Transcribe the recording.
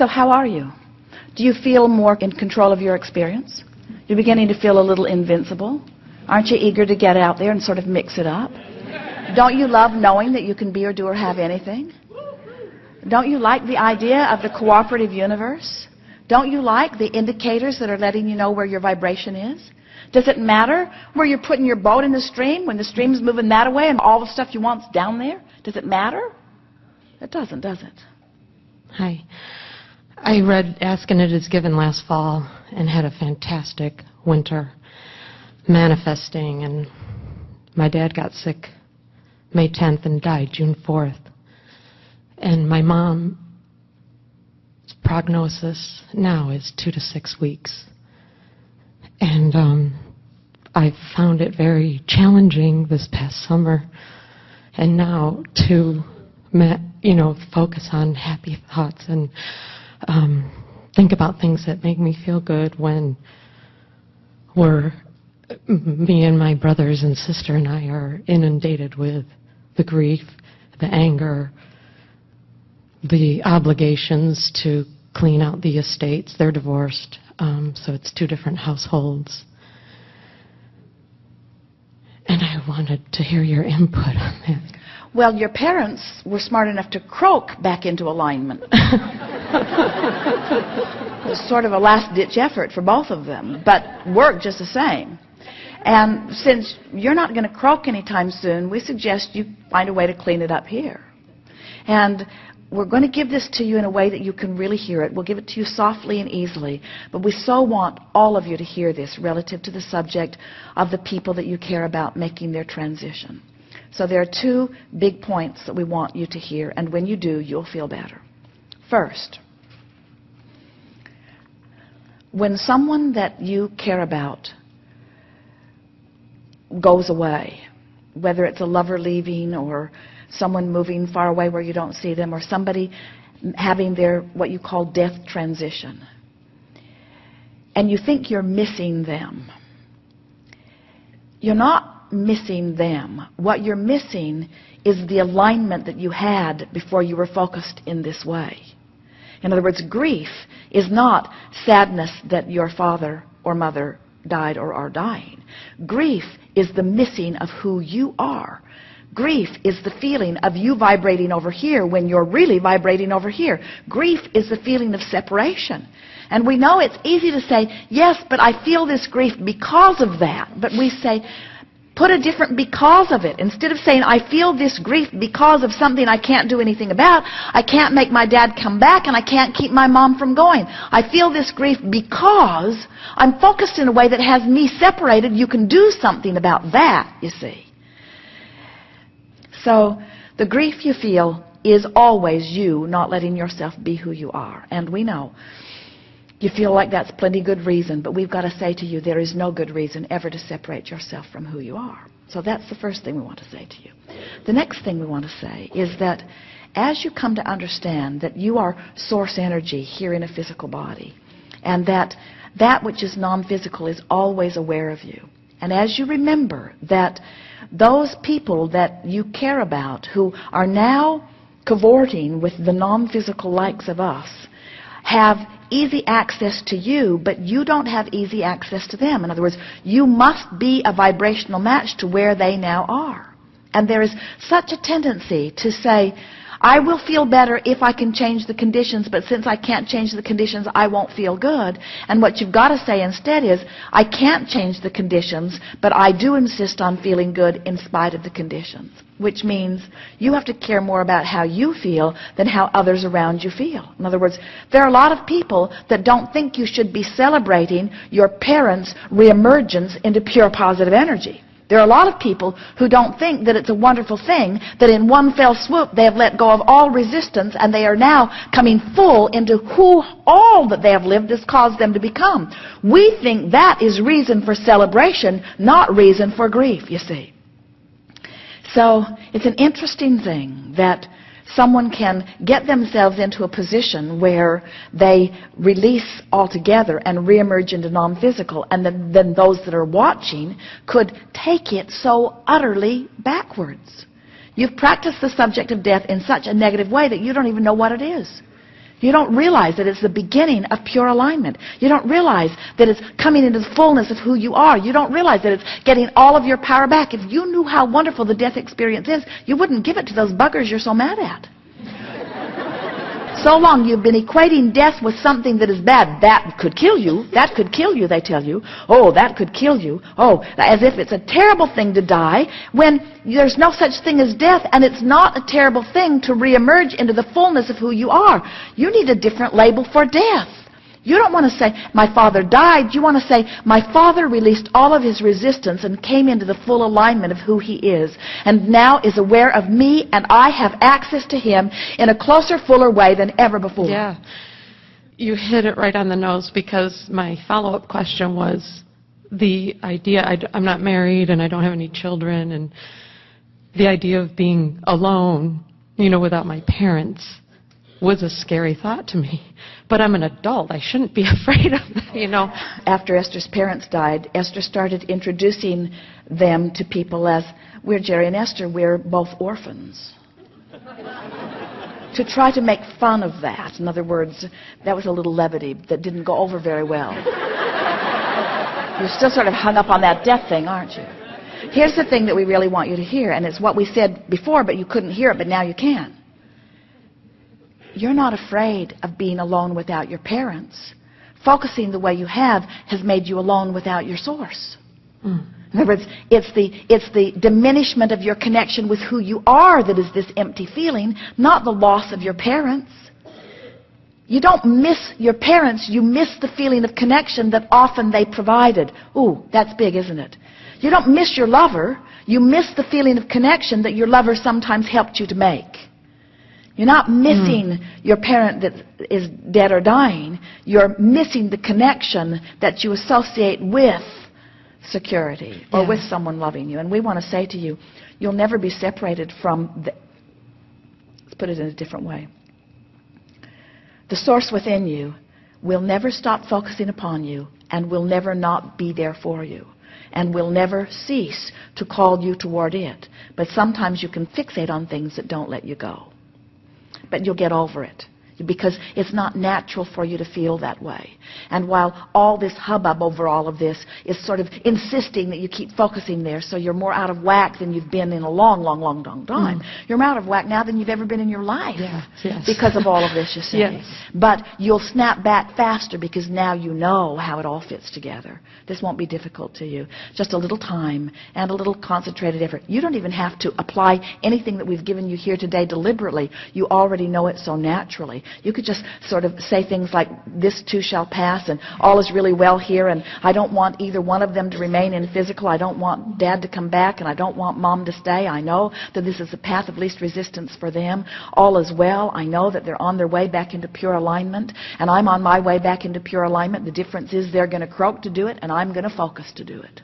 So how are you? Do you feel more in control of your experience? You're beginning to feel a little invincible? Aren't you eager to get out there and sort of mix it up? Don't you love knowing that you can be or do or have anything? Don't you like the idea of the cooperative universe? Don't you like the indicators that are letting you know where your vibration is? Does it matter where you're putting your boat in the stream when the stream's moving that way and all the stuff you want's down there? Does it matter? It doesn't, does it? Hi. I read Ask and It Is Given last fall and had a fantastic winter manifesting, and my dad got sick May 10th and died June 4th. And my mom's prognosis now is 2 to 6 weeks. And I found it very challenging this past summer and now to focus on happy thoughts and think about things that make me feel good when me and my brothers and sister and I are inundated with the grief, the anger, the obligations to clean out the estates. They're divorced, so it's 2 different households. And I wanted to hear your input on that. Well, your parents were smart enough to croak back into alignment. It was sort of a last-ditch effort for both of them, but worked just the same. And since you're not going to croak anytime soon, we suggest you find a way to clean it up here. And we're going to give this to you in a way that you can really hear it. We'll give it to you softly and easily. But we so want all of you to hear this relative to the subject of the people that you care about making their transition. So there are 2 big points that we want you to hear. And when you do, you'll feel better. First, when someone that you care about goes away, whether it's a lover leaving or someone moving far away where you don't see them, or somebody having their what you call death transition, and you think you're missing them, you're not missing them. What you're missing is the alignment that you had before you were focused in this way. In other words, grief is not sadness that your father or mother died or are dying. Grief is the missing of who you are. Grief is the feeling of you vibrating over here when you're really vibrating over here. Grief is the feeling of separation. And we know it's easy to say, yes, but I feel this grief because of that. But we say, put a different because of it. Instead of saying, I feel this grief because of something I can't do anything about. I can't make my dad come back and I can't keep my mom from going. I feel this grief because I'm focused in a way that has me separated. You can do something about that, you see. So the grief you feel is always you not letting yourself be who you are. And we know you feel like that's plenty good reason, but we've got to say to you there is no good reason ever to separate yourself from who you are. So that's the first thing we want to say to you. The next thing we want to say is that as you come to understand that you are source energy here in a physical body, and that that which is non-physical is always aware of you, and as you remember that those people that you care about who are now cavorting with the non-physical likes of us have easy access to you, but you don't have easy access to them. In other words, you must be a vibrational match to where they now are. And there is such a tendency to say, I will feel better if I can change the conditions, but since I can't change the conditions, I won't feel good. And what you've got to say instead is, I can't change the conditions, but I do insist on feeling good in spite of the conditions. Which means you have to care more about how you feel than how others around you feel. In other words, there are a lot of people that don't think you should be celebrating your parents' reemergence into pure positive energy. There are a lot of people who don't think that it's a wonderful thing that in one fell swoop they have let go of all resistance and they are now coming full into who all that they have lived has caused them to become. We think that is reason for celebration, not reason for grief, you see. So it's an interesting thing that someone can get themselves into a position where they release altogether and reemerge into non-physical, and then those that are watching could take it so utterly backwards. You've practiced the subject of death in such a negative way that you don't even know what it is. You don't realize that it's the beginning of pure alignment. You don't realize that it's coming into the fullness of who you are. You don't realize that it's getting all of your power back. If you knew how wonderful the death experience is, you wouldn't give it to those buggers you're so mad at. So long you've been equating death with something that is bad. That could kill you. That could kill you, they tell you. Oh, that could kill you. Oh, as if it's a terrible thing to die when there's no such thing as death, and it's not a terrible thing to reemerge into the fullness of who you are. You need a different label for death. You don't want to say, my father died. You want to say, my father released all of his resistance and came into the full alignment of who he is, and now is aware of me, and I have access to him in a closer, fuller way than ever before. Yeah. You hit it right on the nose, because my follow-up question was the idea, I'm not married and I don't have any children, and the idea of being alone, without my parents was a scary thought to me. But I'm an adult. I shouldn't be afraid of that, After Esther's parents died, Esther started introducing them to people as, we're Jerry and Esther, we're both orphans. To try to make fun of that. In other words, that was a little levity that didn't go over very well. You're still sort of hung up on that death thing, aren't you? Here's the thing that we really want you to hear, and it's what we said before, but you couldn't hear it, but now you can. You're not afraid of being alone without your parents. Focusing the way you have has made you alone without your source. In other words, it's the diminishment of your connection with who you are that is this empty feeling, not the loss of your parents. You don't miss your parents, you miss the feeling of connection that often they provided. Ooh, that's big, isn't it? You don't miss your lover, you miss the feeling of connection that your lover sometimes helped you to make. You're not missing your parent that is dead or dying. You're missing the connection that you associate with security or with someone loving you. And we want to say to you, you'll never be separated from let's put it in a different way. The source within you will never stop focusing upon you and will never not be there for you and will never cease to call you toward it. But sometimes you can fixate on things that don't let you go. But you'll get over it because it's not natural for you to feel that way. And while all this hubbub over all of this is sort of insisting that you keep focusing there, so you're more out of whack than you've been in a long, long, long, long time. You're more out of whack now than you've ever been in your life because of all of this, you see. But you'll snap back faster because now you know how it all fits together. This won't be difficult to you. Just a little time and a little concentrated effort. You don't even have to apply anything that we've given you here today deliberately. You already know it so naturally. You could just sort of say things like, this too shall pass, and all is really well here, and I don't want either one of them to remain in physical. I don't want Dad to come back, and I don't want Mom to stay. I know that this is the path of least resistance for them. All is well. I know that they're on their way back into pure alignment, and I'm on my way back into pure alignment. The difference is they're going to croak to do it, and I'm going to focus to do it.